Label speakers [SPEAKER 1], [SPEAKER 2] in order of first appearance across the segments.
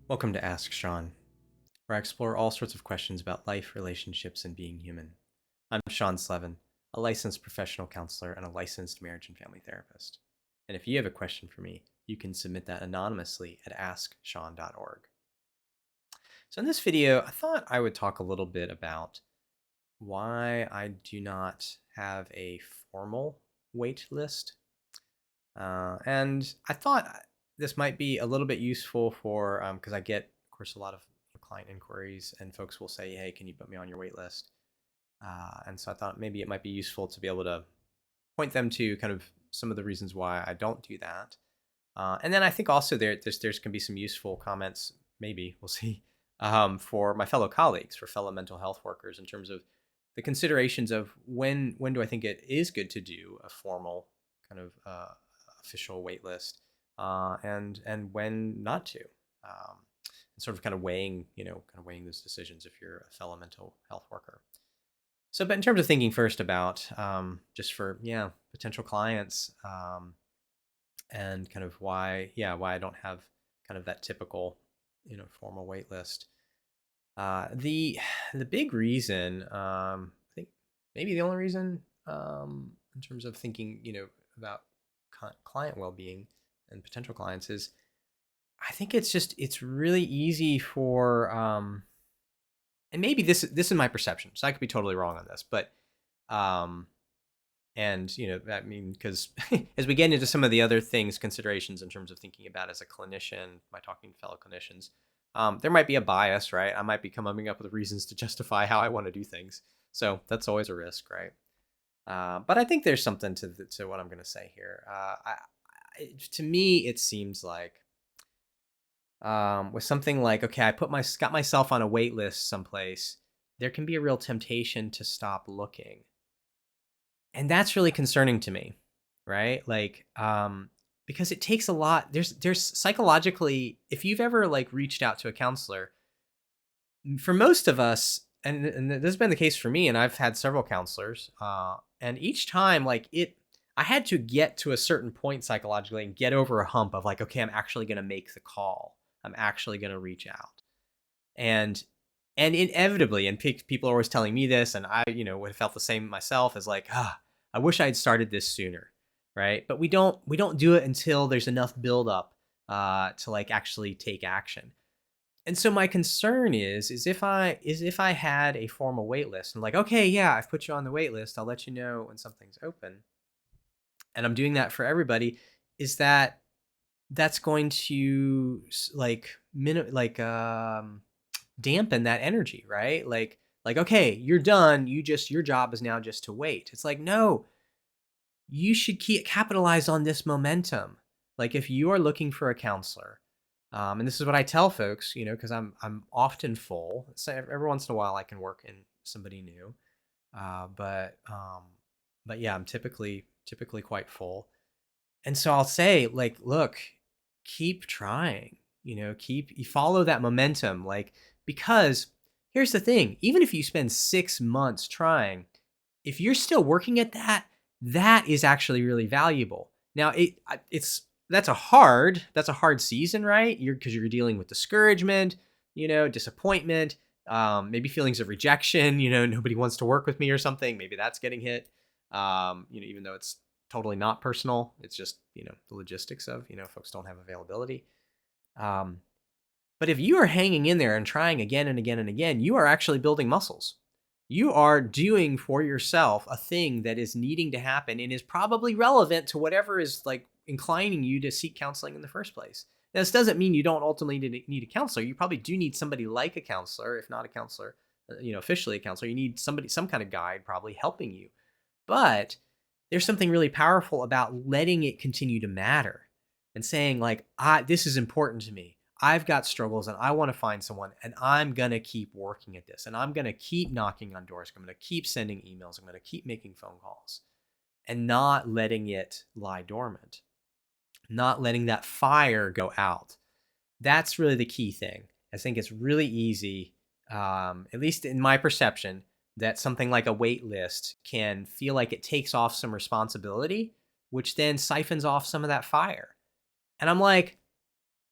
[SPEAKER 1] Welcome to Ask Sean, where I explore all sorts of questions about life, relationships, and being human. I'm Sean Slevin, a licensed professional counselor and a licensed marriage and family therapist. And if you have a question for me, you can submit that anonymously at asksean.org. So in this video, I thought I would talk a little bit about why I do not have a formal wait list. And I thought this might be a little bit useful for, because I get, of course, a lot of client inquiries and folks will say, hey, can you put me on your wait list? And so I thought maybe it might be useful to be able to point them to kind of some of the reasons why I don't do that. And then I think also there's can be some useful comments, maybe, we'll see, for my fellow colleagues, for fellow mental health workers in terms of the considerations of when do I think it is good to do a formal kind of official wait list, and when not to, and sort of kind of weighing those decisions if you're a fellow mental health worker. So, but in terms of thinking first about just for potential clients, and kind of why I don't have kind of that typical formal wait list. The big reason, I think maybe the only reason, in terms of thinking about client well-being and potential clients, is I think it's really easy for, and maybe this is my perception, so I could be totally wrong on this, but and I mean, because as we get into some of the other things, considerations in terms of thinking about as a clinician, by talking to fellow clinicians, there might be a bias, right? I might be coming up with reasons to justify how I want to do things, so that's always a risk, right? But I think there's something to what I'm going to say here. To me, it seems like, with something like, okay, got myself on a wait list someplace, there can be a real temptation to stop looking. And that's really concerning to me, right? Like, because it takes a lot. There's psychologically, if you've ever like reached out to a counselor, for most of us, and this has been the case for me, and I've had several counselors, and each time, I had to get to a certain point psychologically and get over a hump of like, okay, I'm actually going to make the call. I'm actually going to reach out. And inevitably, and people are always telling me this, and I, would have felt the same myself, as like, I wish I had started this sooner, right? But we don't do it until there's enough buildup, to like actually take action. And so my concern is if I had a formal wait list and like, okay, yeah, I've put you on the wait list, I'll let you know when something's open, and I'm doing that for everybody, is that's going to like dampen that energy, right? Like, okay, you're done. Your job is now just to wait. It's like, no, you should capitalize on this momentum. Like, if you are looking for a counselor, and this is what I tell folks, because I'm often full. So every once in a while I can work in somebody new, but yeah, I'm typically quite full. And so I'll say, like, look, keep trying, you follow that momentum, like, because here's the thing, even if you spend 6 months trying, if you're still working at that, that is actually really valuable. Now it's that's a hard season, right? Because you're dealing with discouragement, disappointment, maybe feelings of rejection, nobody wants to work with me or something. Maybe that's getting hit. Even though it's totally not personal, it's just, the logistics of, folks don't have availability. But if you are hanging in there and trying again and again and again, you are actually building muscles. You are doing for yourself a thing that is needing to happen and is probably relevant to whatever is like inclining you to seek counseling in the first place. Now, this doesn't mean you don't ultimately need a counselor. You probably do need somebody like a counselor, if not a counselor, officially a counselor. You need some kind of guide probably helping you. But there's something really powerful about letting it continue to matter and saying, like, this is important to me. I've got struggles and I want to find someone, and I'm going to keep working at this, and I'm going to keep knocking on doors. I'm going to keep sending emails. I'm going to keep making phone calls, and not letting it lie dormant, not letting that fire go out. That's really the key thing. I think it's really easy, at least in my perception, that something like a wait list can feel like it takes off some responsibility, which then siphons off some of that fire. And I'm like,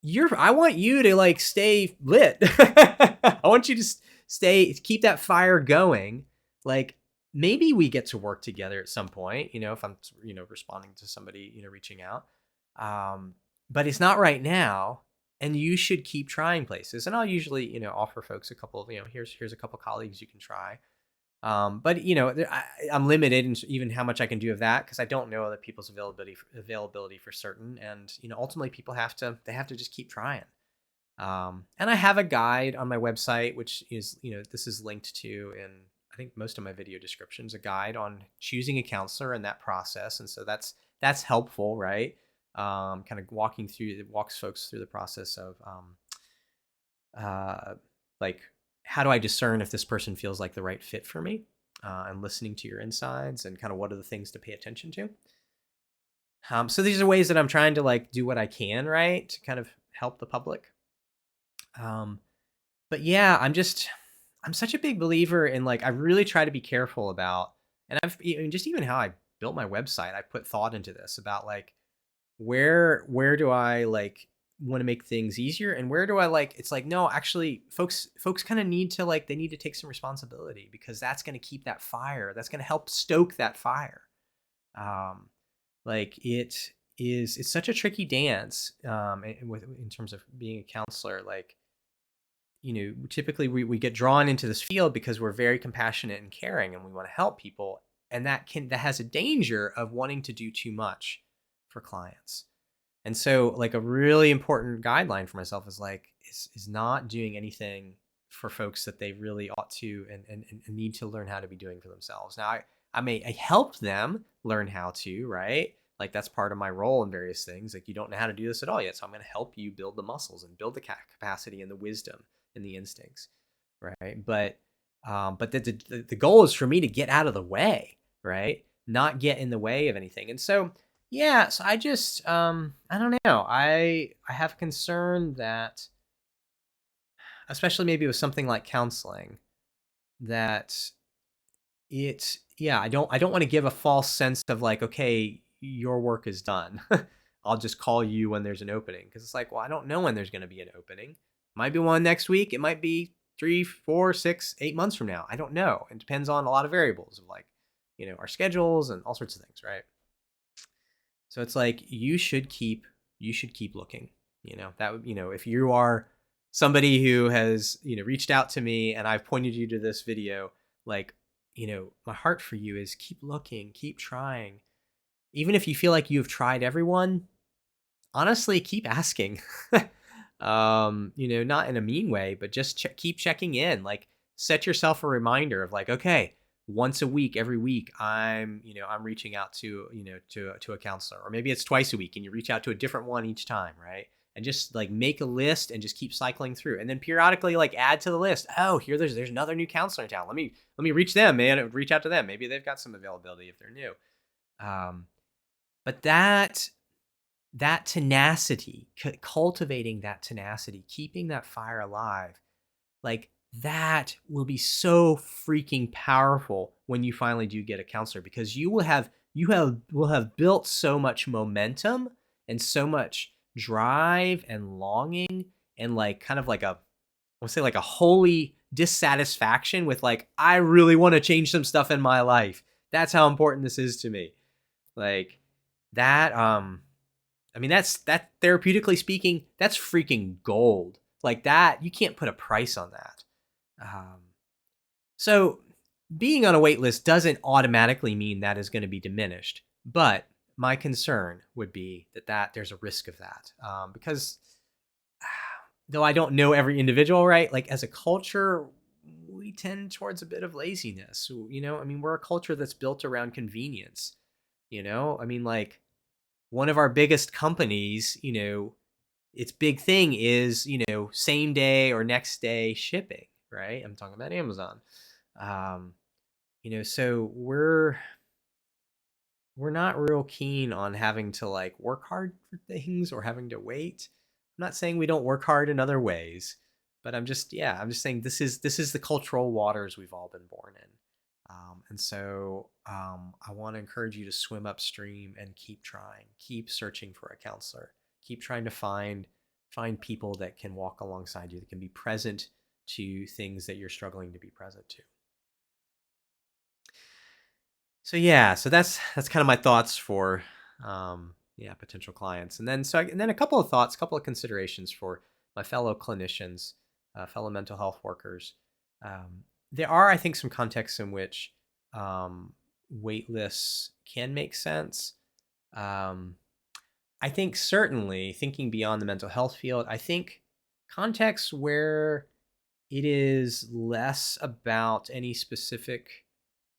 [SPEAKER 1] I want you to like stay lit. I want you to keep that fire going. Like maybe we get to work together at some point, if I'm, responding to somebody, reaching out. Um, but it's not right now. And you should keep trying places. And I'll usually, offer folks a couple of, here's a couple colleagues you can try. But I'm limited in even how much I can do of that because I don't know other people's availability for certain. And ultimately, people they have to just keep trying. And I have a guide on my website, which is this is linked to in I think most of my video descriptions, a guide on choosing a counselor and that process. And so that's helpful, right? Kind of walks folks through the process of like how do I discern if this person feels like the right fit for me, and listening to your insides and kind of what are the things to pay attention to. So these are ways that I'm trying to like do what I can, right, to kind of help the public. But yeah, I'm such a big believer in like I really try to be careful about, and just even how I built my website, I put thought into this about like where do I like want to make things easier and where do I like it's like no, actually folks kind of need to like they need to take some responsibility because that's going to keep that fire, that's going to help stoke that fire. Like it's such a tricky dance in terms of being a counselor. Like typically we get drawn into this field because we're very compassionate and caring and we want to help people, and that has a danger of wanting to do too much for clients. And so like a really important guideline for myself is like is not doing anything for folks that they really ought to and need to learn how to be doing for themselves. Now I help them learn how to, right? Like that's part of my role in various things. Like you don't know how to do this at all yet, so I'm going to help you build the muscles and build the capacity and the wisdom and the instincts, right? But the goal is for me to get out of the way, right? Not get in the way of anything. And so yeah, so I just I don't know. I have concern that especially maybe with something like counseling that I don't want to give a false sense of like, okay, your work is done. I'll just call you when there's an opening because it's like, well, I don't know when there's going to be an opening. Might be one next week. It might be 3, 4, 6, 8 months from now. I don't know. It depends on a lot of variables of like, our schedules and all sorts of things, right? So it's like you should keep looking. That if you are somebody who has reached out to me and I've pointed you to this video, like my heart for you is keep looking, keep trying. Even if you feel like you've tried everyone, honestly, keep asking. Not in a mean way, but just keep checking in. Like set yourself a reminder of like, okay, once a week, every week, I'm reaching out to, to a counselor, or maybe it's twice a week and you reach out to a different one each time. Right. And just like make a list and just keep cycling through and then periodically like add to the list. Oh, here, there's another new counselor in town. Let me reach them, man. Reach out to them. Maybe they've got some availability if they're new. But that tenacity, cultivating that tenacity, keeping that fire alive, like that will be so freaking powerful when you finally do get a counselor because you will have built so much momentum and so much drive and longing and like kind of like let's say like a holy dissatisfaction with like I really want to change some stuff in my life. That's how important this is to me. Like that I mean, that therapeutically speaking, that's freaking gold. Like that, you can't put a price on that. So being on a wait list doesn't automatically mean that is going to be diminished. But my concern would be that there's a risk of that. Because though I don't know every individual, right? Like as a culture, we tend towards a bit of laziness. I mean, we're a culture that's built around convenience. I mean, like one of our biggest companies, its big thing is, same day or next day shipping, right? I'm talking about Amazon. So we're not real keen on having to like work hard for things or having to wait. I'm not saying we don't work hard in other ways, but I'm just saying this is the cultural waters we've all been born in. And so I want to encourage you to swim upstream and keep trying, keep searching for a counselor, keep trying to find find people that can walk alongside you, that can be present to things that you're struggling to be present to. So yeah, so that's kind of my thoughts for yeah, potential clients. And then a couple of thoughts, a couple of considerations for my fellow clinicians, fellow mental health workers. Um, there are, I think, some contexts in which wait lists can make sense. Um, I think certainly thinking beyond the mental health field, I think contexts where it is less about any specific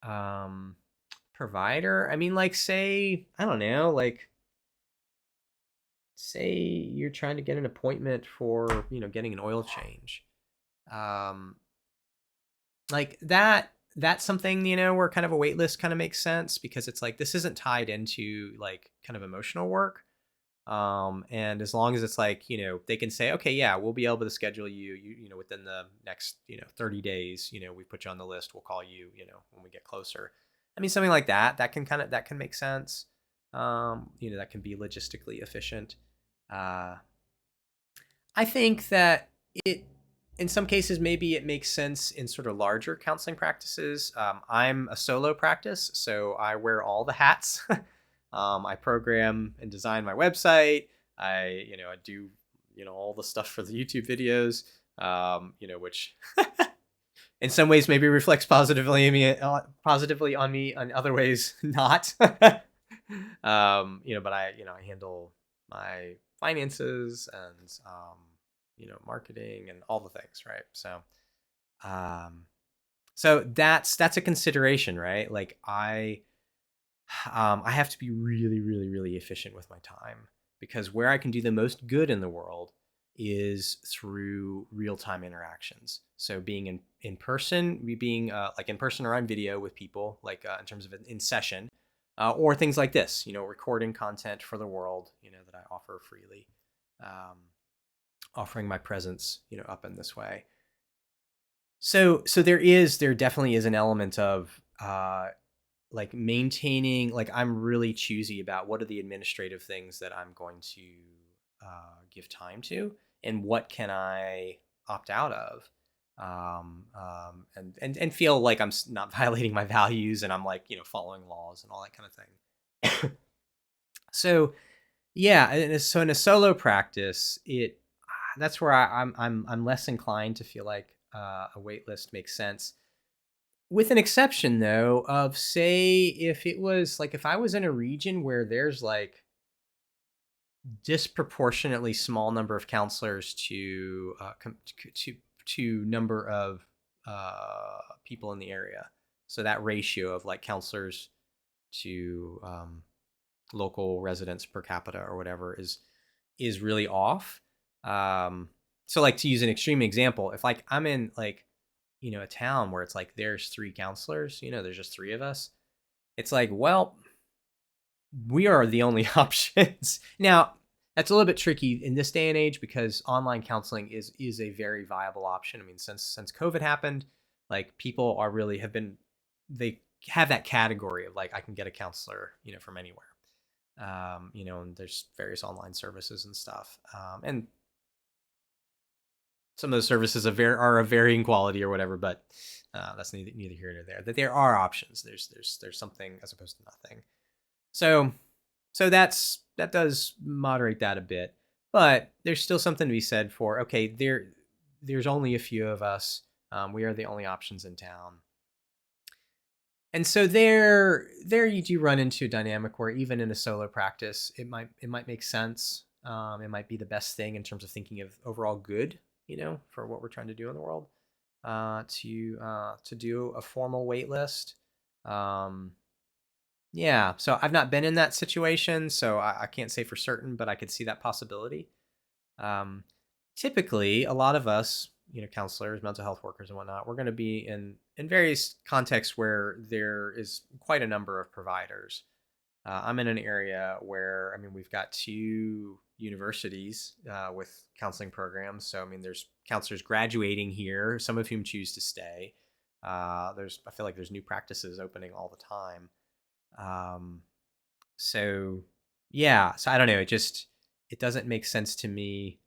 [SPEAKER 1] um, provider. I mean, like, say, I don't know, like, say you're trying to get an appointment for, getting an oil change. Um, like that's something, where kind of a wait list kind of makes sense because it's like this isn't tied into like kind of emotional work. And as long as it's like, they can say, okay, yeah, we'll be able to schedule you within the next, 30 days, we put you on the list, we'll call you, when we get closer. I mean, something like that can make sense. That can be logistically efficient. Uh, I think that it, in some cases, maybe it makes sense in sort of larger counseling practices. I'm a solo practice, so I wear all the hats. I program and design my website. I do, all the stuff for the YouTube videos, which in some ways maybe reflects positively on me, on other ways not. But I handle my finances and marketing and all the things, right? Um, so that's a consideration, right? Like I have to be really, really, really efficient with my time because where I can do the most good in the world is through real-time interactions. So being in person, being like in person or on video with people, like in terms of in session, or things like this, recording content for the world, that I offer freely, offering my presence, up in this way. So there definitely is an element of like maintaining, like I'm really choosy about what are the administrative things that I'm going to give time to and what can I opt out of, and feel like I'm not violating my values and I'm like, following laws and all that kind of thing. So yeah, so in a solo practice, that's where I'm less inclined to feel like a wait list makes sense. With an exception though of, say, if it was like if I was in a region where there's like disproportionately small number of counselors to number of people in the area, so that ratio of like counselors to local residents per capita or whatever is really off. So like, to use an extreme example, if like I'm in like a town where it's like there's 3 counselors, there's just 3 of us. It's like, well, we are the only options. Now, that's a little bit tricky in this day and age because online counseling is a very viable option. I mean, since COVID happened, like people are really they have that category of like I can get a counselor, from anywhere. And there's various online services and stuff. And some of those services are of varying quality or whatever, but that's neither here nor there. That there are options. There's something as opposed to nothing. So that does moderate that a bit, but there's still something to be said for, okay, there's only a few of us. We are the only options in town. And so there you do run into a dynamic where even in a solo practice, it might make sense. It might be the best thing in terms of thinking of overall good, for what we're trying to do in the world, to do a formal wait list. Yeah, so I've not been in that situation, so I can't say for certain, but I could see that possibility. Um, Typically, a lot of us, counselors, mental health workers, and whatnot, we're going to be in various contexts where there is quite a number of providers. I'm in an area where, I mean, we've got 2 universities with counseling programs. So, I mean, there's counselors graduating here, some of whom choose to stay. I feel like there's new practices opening all the time. So yeah, so I don't know. It doesn't make sense to me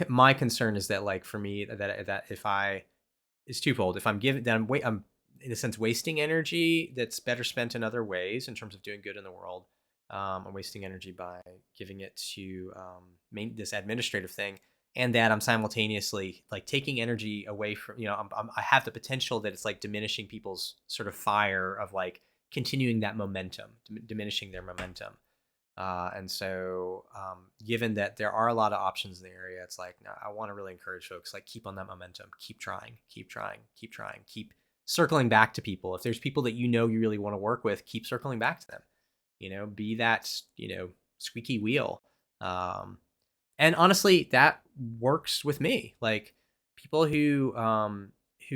[SPEAKER 1] my concern is that like for me that if I is twofold. If I'm giving that I'm in a sense wasting energy that's better spent in other ways in terms of doing good in the world. I'm wasting energy by giving it to this administrative thing, and that I'm simultaneously like taking energy away from, I have the potential that it's like diminishing people's sort of fire of like continuing that momentum, diminishing their momentum. And so, given that there are a lot of options in the area, it's like, no, I want to really encourage folks, like, keep on that momentum, keep trying, keep trying, keep trying, keep circling back to people. If there's people that you really want to work with, keep circling back to them, be that, squeaky wheel. And honestly, that works with me. Like people who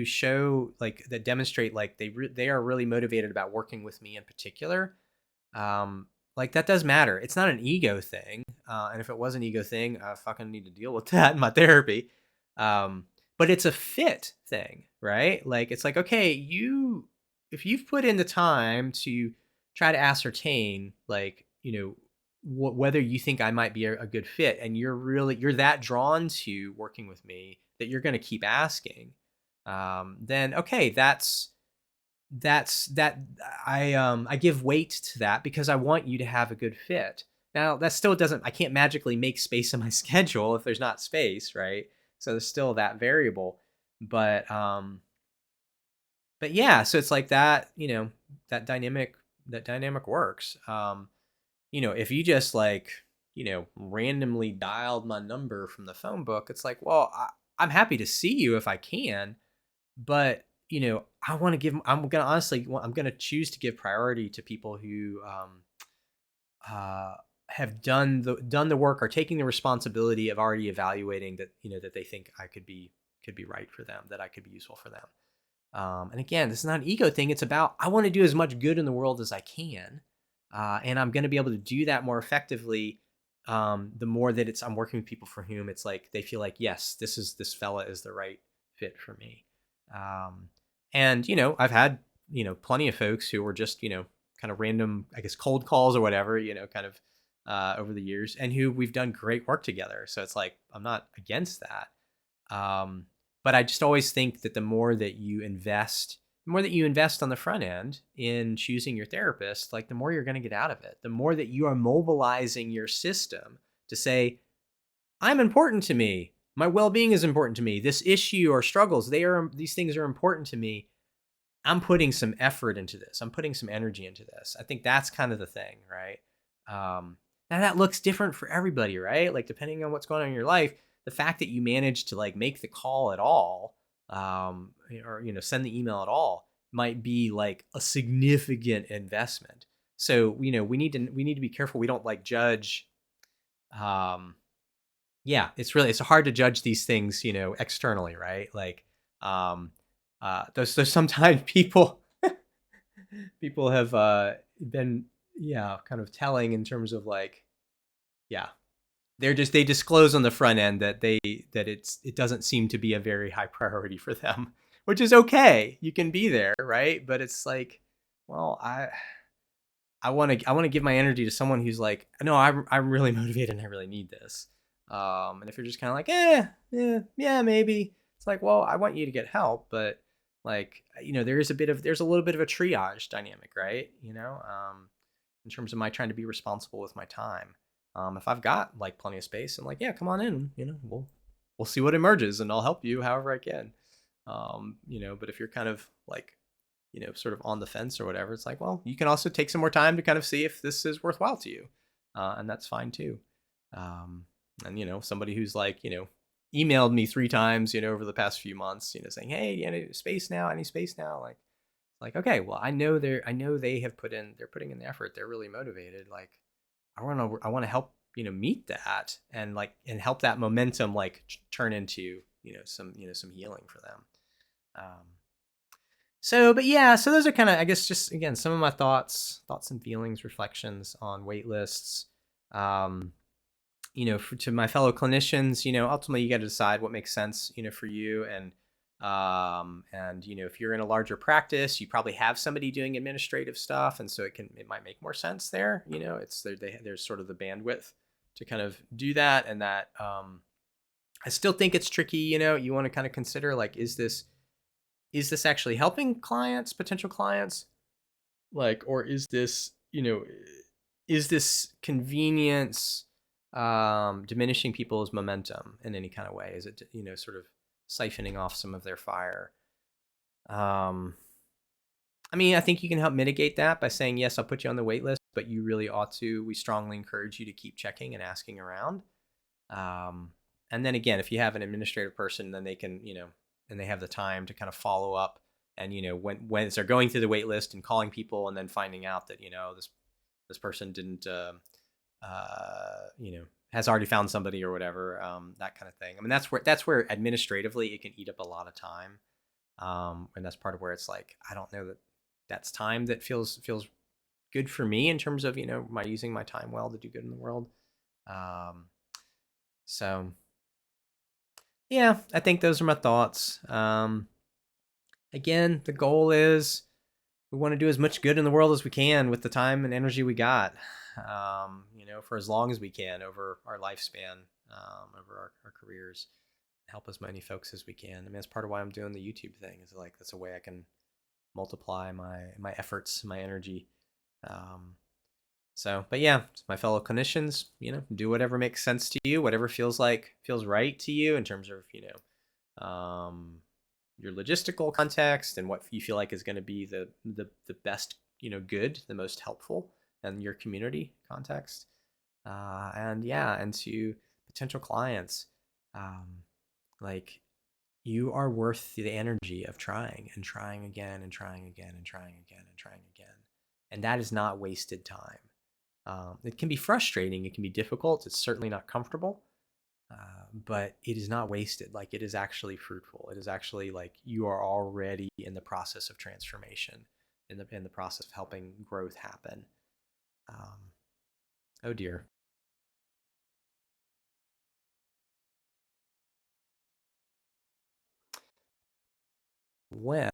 [SPEAKER 1] show like that demonstrate like they are really motivated about working with me in particular. Um, like that does matter. It's not an ego thing. And if it was an ego thing, I fucking need to deal with that in my therapy. But it's a fit thing, right? Like it's like, okay, if you've put in the time to try to ascertain like, whether you think I might be a good fit, and you're that drawn to working with me that you're going to keep asking, then okay, that's that I give weight to that because I want you to have a good fit. Now that still doesn't, I can't magically make space in my schedule if there's not space, right? So there's still that variable, but yeah, so it's like that, that dynamic works. If you just like, randomly dialed my number from the phone book, it's like, well, I'm happy to see you if I can, but I'm gonna choose to give priority to people who have done the work, or taking the responsibility of already evaluating that, that they think I could be right for them, that I could be useful for them. And again, this is not an ego thing. It's about, I want to do as much good in the world as I can. And I'm going to be able to do that more effectively. The more that I'm working with people for whom it's like, they feel like, yes, this fella is the right fit for me. And, I've had, plenty of folks who were just, kind of random, I guess, cold calls or whatever, kind of, over the years, and who we've done great work together. So it's like, I'm not against that. But I just always think that the more that you invest on the front end in choosing your therapist, like the more you're going to get out of it, the more that you are mobilizing your system to say, I'm important to me. My well-being is important to me. This issue or struggles, these things are important to me. I'm putting some effort into this. I'm putting some energy into this. I think that's kind of the thing, right? Now that looks different for everybody, right? Like depending on what's going on in your life, the fact that you managed to like make the call at all, or send the email at all, might be like a significant investment. So we need to be careful. We don't like judge. Yeah, it's hard to judge these things, externally, right? Like, there's sometimes people have been, yeah, kind of telling in terms of like, yeah, they disclose on the front end that it doesn't seem to be a very high priority for them, which is okay. You can be there, right? But it's like, well, I want to give my energy to someone who's like, no, I'm really motivated and I really need this. And if you're just kind of like, yeah, maybe, it's like, well, I want you to get help, but like, there's a little bit of a triage dynamic, right? In terms of my trying to be responsible with my time. If I've got like plenty of space, I'm like, yeah, come on in, we'll see what emerges and I'll help you however I can. But if you're kind of like, sort of on the fence or whatever, it's like, well, you can also take some more time to kind of see if this is worthwhile to you. And that's fine too. And, somebody who's like, emailed me 3 times, over the past few months, saying, hey, space now, any space now? Like, okay, well, I know they're putting in the effort. They're really motivated. Like, I want to help, meet that and like, and help that momentum, like turn into, some healing for them. So those are kind of, I guess, just again, some of my thoughts and feelings, reflections on wait lists. To my fellow clinicians, ultimately you got to decide what makes sense, for you. And if you're in a larger practice, you probably have somebody doing administrative stuff. And so it might make more sense there. There's sort of the bandwidth to kind of do that. And that, I still think it's tricky. You want to kind of consider, like, is this actually helping clients, potential clients, like, or is this convenience diminishing people's momentum in any kind of way? Is it sort of siphoning off some of their fire? um I mean, I think you can help mitigate that by saying, yes, I'll put you on the wait list, but you really ought to, we strongly encourage you to keep checking and asking around. um and then again, if you have an administrative person, then they can, and they have the time to kind of follow up. And when they're going through the wait list and calling people and then finding out that this person didn't has already found somebody or whatever, that kind of thing. I mean, that's where administratively it can eat up a lot of time. And that's part of where it's like, I don't know that that's time that feels good for me in terms of my using my time well to do good in the world. So yeah, I think those are my thoughts. Again, the goal is we want to do as much good in the world as we can with the time and energy we got, for as long as we can over our lifespan, over our careers, help as many folks as we can. I mean, that's part of why I'm doing the YouTube thing, is like, that's a way I can multiply my efforts, my energy. But yeah, my fellow clinicians, do whatever makes sense to you, whatever feels right to you in terms of, your logistical context and what you feel like is going to be the best, good, the most helpful in your community context. And to potential clients, like, you are worth the energy of trying and trying again and trying again and trying again and trying again. And that is not wasted time. It can be frustrating. It can be difficult. It's certainly not comfortable. But it is not wasted. Like, it is actually fruitful. It is actually like you are already in the process of transformation, in the process of helping growth happen. Oh dear. Well,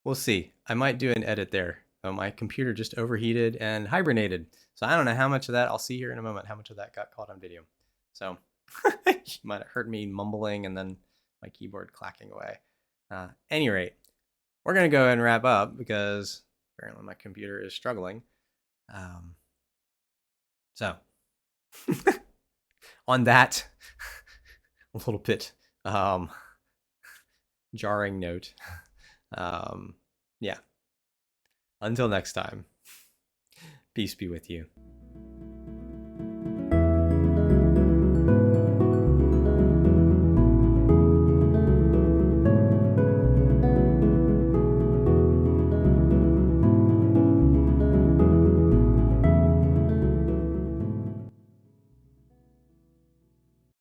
[SPEAKER 1] we'll see. I might do an edit there. My computer just overheated and hibernated. So I don't know how much of that, I'll see here in a moment, how much of that got caught on video. So you might have heard me mumbling and then my keyboard clacking away. Any rate, we're going to go ahead and wrap up because apparently my computer is struggling. So on that a little bit jarring note, yeah. Until next time, peace be with you.